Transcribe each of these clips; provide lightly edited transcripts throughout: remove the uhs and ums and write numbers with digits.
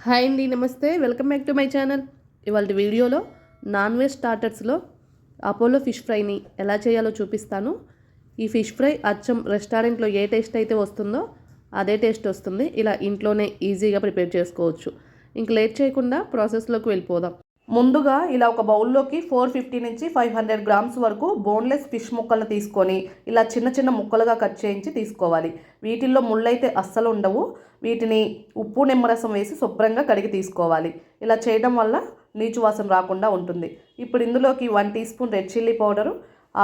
Hi అండి, నమస్తే. Welcome back to my channel. ఇవాళ వీడియోలో నాన్ వెజ్ స్టార్టర్స్లో అపోలో ఫిష్ ఫ్రైని ఎలా చేయాలో చూపిస్తాను. ఈ ఫిష్ ఫ్రై అచ్చం రెస్టారెంట్లో ఏ టేస్ట్ అయితే వస్తుందో అదే టేస్ట్ వస్తుంది. ఇలా ఇంట్లోనే ఈజీగా ప్రిపేర్ చేసుకోవచ్చు. ఇంక లేట్ చేయకుండా ప్రాసెస్లోకి వెళ్ళిపోదాం. ముందుగా ఇలా ఒక బౌల్లోకి 450 నుంచి 500 గ్రామ్స్ వరకు బోన్లెస్ ఫిష్ ముక్కలను తీసుకొని ఇలా చిన్న చిన్న ముక్కలుగా కట్ చేయించి తీసుకోవాలి. వీటిల్లో ముళ్ళైతే అస్సలు ఉండవు. వీటిని ఉప్పు నిమ్మరసం వేసి శుభ్రంగా కడిగి తీసుకోవాలి. ఇలా చేయడం వల్ల నీచు వాసన రాకుండా ఉంటుంది. ఇప్పుడు ఇందులోకి 1 teaspoon red chilli powder,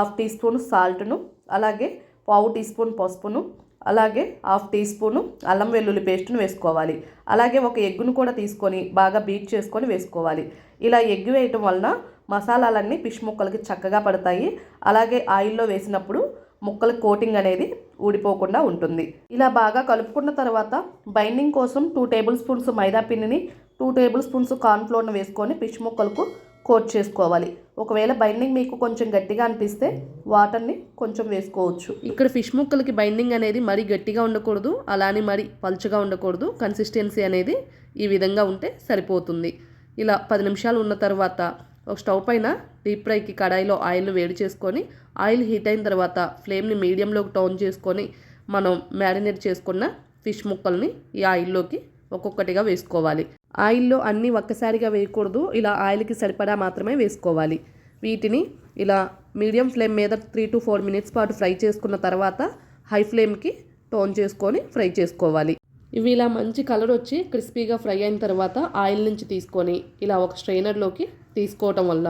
1/2 teaspoon సాల్ట్ను, అలాగే 1/4 టీ స్పూన్ పసుపును, అలాగే 1/2 టీ స్పూను అల్లం వెల్లుల్లి పేస్ట్ను వేసుకోవాలి. అలాగే ఒక ఎగ్గును కూడా తీసుకొని బాగా బీట్ చేసుకొని వేసుకోవాలి. ఇలా ఎగ్ వేయటం వలన మసాలాలన్నీ ఫిష్ ముక్కలకి చక్కగా పడతాయి. అలాగే ఆయిల్లో వేసినప్పుడు ముక్కల కోటింగ్ అనేది ఊడిపోకుండా ఉంటుంది. ఇలా బాగా కలుపుకున్న తర్వాత బైండింగ్ కోసం 2 టేబుల్ స్పూన్స్ మైదా పిండిని, 2 టేబుల్ స్పూన్స్ కార్న్ఫ్లోర్ను వేసుకొని ఫిష్ ముక్కలకు కోట్ చేసుకోవాలి. ఒకవేళ బైండింగ్ మీకు కొంచెం గట్టిగా అనిపిస్తే వాటర్ని కొంచెం వేసుకోవచ్చు. ఇక్కడ ఫిష్ ముక్కలకి బైండింగ్ అనేది మరీ గట్టిగా ఉండకూడదు, అలానే మరీ పలుచగా ఉండకూడదు. కన్సిస్టెన్సీ అనేది ఈ విధంగా ఉంటే సరిపోతుంది. ఇలా 10 నిమిషాలు ఉన్న తర్వాత ఒక స్టవ్ పైన డీప్ ఫ్రైకి కడాయిలో ఆయిల్ వేడి చేసుకొని, ఆయిల్ హీట్ అయిన తర్వాత ఫ్లేమ్ని మీడియంలోకి టర్న్ చేసుకొని మనం మ్యారినేట్ చేసుకున్న ఫిష్ ముక్కల్ని ఈ ఆయిల్లోకి ఒక్కొక్కటిగా వేసుకోవాలి. ఆయిల్లో అన్నీ ఒక్కసారిగా వేయకూడదు. ఇలా ఆయిల్కి సరిపడా మాత్రమే వేసుకోవాలి. వీటిని ఇలా మీడియం ఫ్లేమ్ మీద 3 to 4 మినిట్స్ పాటు ఫ్రై చేసుకున్న తర్వాత హై ఫ్లేమ్కి టర్న్ చేసుకొని ఫ్రై చేసుకోవాలి. ఇవి ఇలా మంచి కలర్ వచ్చి క్రిస్పీగా ఫ్రై అయిన తర్వాత ఆయిల్ నుంచి తీసుకొని ఇలా ఒక స్ట్రైనర్లోకి తీసుకోవటం వల్ల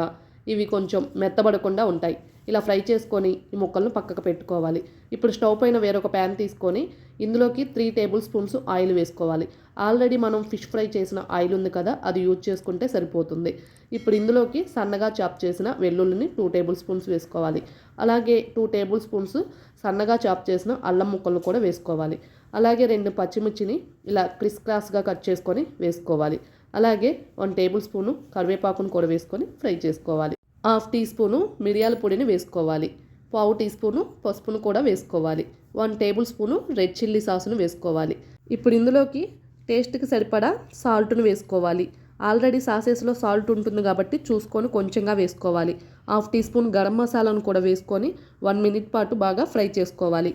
ఇవి కొంచెం మెత్తబడకుండా ఉంటాయి. ఇలా ఫ్రై చేసుకొని ఈ ముక్కలను పక్కకు పెట్టుకోవాలి. ఇప్పుడు స్టవ్ పైన వేరొక ప్యాన్ తీసుకొని ఇందులోకి 3 టేబుల్ స్పూన్స్ ఆయిల్ వేసుకోవాలి. ఆల్రెడీ మనం ఫిష్ ఫ్రై చేసిన ఆయిల్ ఉంది కదా, అది యూజ్ చేసుకుంటే సరిపోతుంది. ఇప్పుడు ఇందులోకి సన్నగా చాప్ చేసిన వెల్లుల్లిని 2 టేబుల్ స్పూన్స్ వేసుకోవాలి. అలాగే 2 టేబుల్ స్పూన్స్ సన్నగా చాప్ చేసిన అల్లం ముక్కలను కూడా వేసుకోవాలి. అలాగే 2 పచ్చిమిర్చిని ఇలా క్రాస్గా కట్ చేసుకొని వేసుకోవాలి. అలాగే 1 టేబుల్ స్పూను కరివేపాకును కూడా వేసుకొని ఫ్రై చేసుకోవాలి. 1/2 టీ స్పూను మిరియాల పొడిని వేసుకోవాలి. 1/4 టీ స్పూను పసుపును కూడా వేసుకోవాలి. 1 టేబుల్ స్పూను రెడ్ చిల్లీ సాసును వేసుకోవాలి. ఇప్పుడు ఇందులోకి టేస్ట్కి సరిపడా సాల్ట్ను వేసుకోవాలి. ఆల్రెడీ సాసెస్లో సాల్ట్ ఉంటుంది కాబట్టి చూసుకొని కొంచెంగా వేసుకోవాలి. 1/2 టీ స్పూన్ గరం మసాలాను కూడా వేసుకొని 1 మినిట్ పాటు బాగా ఫ్రై చేసుకోవాలి.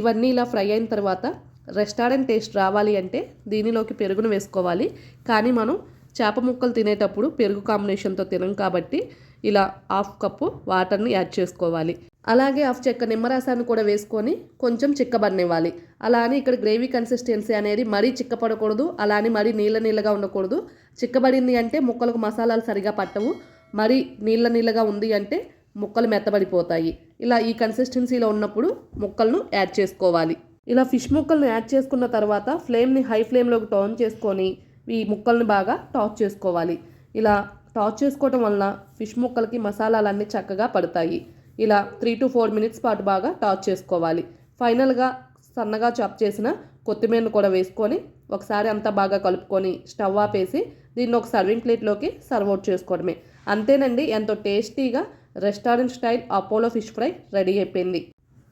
ఇవన్నీ ఇలా ఫ్రై అయిన తర్వాత రెస్టారెంట్ టేస్ట్ రావాలి అంటే దీనిలోకి పెరుగును వేసుకోవాలి. కానీ మనం చేప ముక్కలు తినేటప్పుడు పెరుగు కాంబినేషన్తో తినం కాబట్టి ఇలా 1/2 కప్పు వాటర్ని యాడ్ చేసుకోవాలి. అలాగే 1/2 చెక్క నిమ్మరసాన్ని కూడా వేసుకొని కొంచెం చిక్కబడనివ్వాలి. అలా అని ఇక్కడ గ్రేవీ కన్సిస్టెన్సీ అనేది మరీ చిక్కపడకూడదు, అలా అని మరీ నీళ్ళగా ఉండకూడదు. చిక్కబడింది అంటే ముక్కలకు మసాలాలు సరిగా పట్టవు. మరీ నీళ్ళగా ఉంది అంటే ముక్కలు మెత్తబడిపోతాయి. ఇలా ఈ కన్సిస్టెన్సీలో ఉన్నప్పుడు ముక్కలను యాడ్ చేసుకోవాలి. ఇలా ఫిష్ ముక్కలను యాడ్ చేసుకున్న తర్వాత ఫ్లేమ్ని హై ఫ్లేమ్లోకి టర్న్ చేసుకొని ఈ ముక్కల్ని బాగా టాస్ చేసుకోవాలి. ఇలా టాస్ చేసుకోవటం వలన ఫిష్ ముక్కలకి మసాలాలన్నీ చక్కగా పడతాయి. ఇలా 3 to 4 మినిట్స్ పాటు బాగా టాస్ చేసుకోవాలి. ఫైనల్గా సన్నగా చాప్ చేసిన కొత్తిమీరను కూడా వేసుకొని ఒకసారి అంతా బాగా కలుపుకొని స్టవ్ ఆపేసి దీన్ని ఒక సర్వింగ్ ప్లేట్లోకి సర్వ్ అవుట్ చేసుకోవడమే. అంతేనండి, ఎంతో టేస్టీగా restaurant style Apollo fish fry ready అయిపోయింది.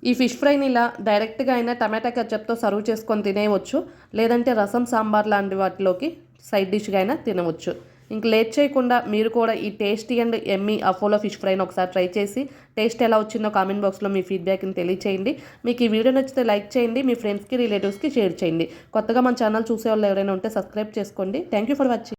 ఈ ఫిష్ ఫ్రైని ఇలా డైరెక్ట్గా అయినా టమాటా కెచప్తో సర్వ్ చేసుకొని తినేయవచ్చు, లేదంటే రసం సాంబార్ లాంటి వాటిలోకి సైడ్ డిష్గా అయినా తినవచ్చు. ఇంక లేట్ చేయకుండా మీరు కూడా ఈ tasty and yummy Apollo fish ఫ్రైని ఒకసారి ట్రై చేసి టేస్ట్ ఎలా వచ్చిందో కామెంట్ బాక్స్లో మీ ఫీడ్బ్యాక్ని తెలియచేయండి. మీకు ఈ వీడియో నచ్చితే లైక్ చేయండి, మీ ఫ్రెండ్స్కి రిలేటివ్స్కి షేర్ చేయండి. కొత్తగా మన ఛానల్ చూసే వాళ్ళు ఎవరైనా ఉంటే సబ్స్క్రైబ్ చేసుకోండి. Thank you for watching.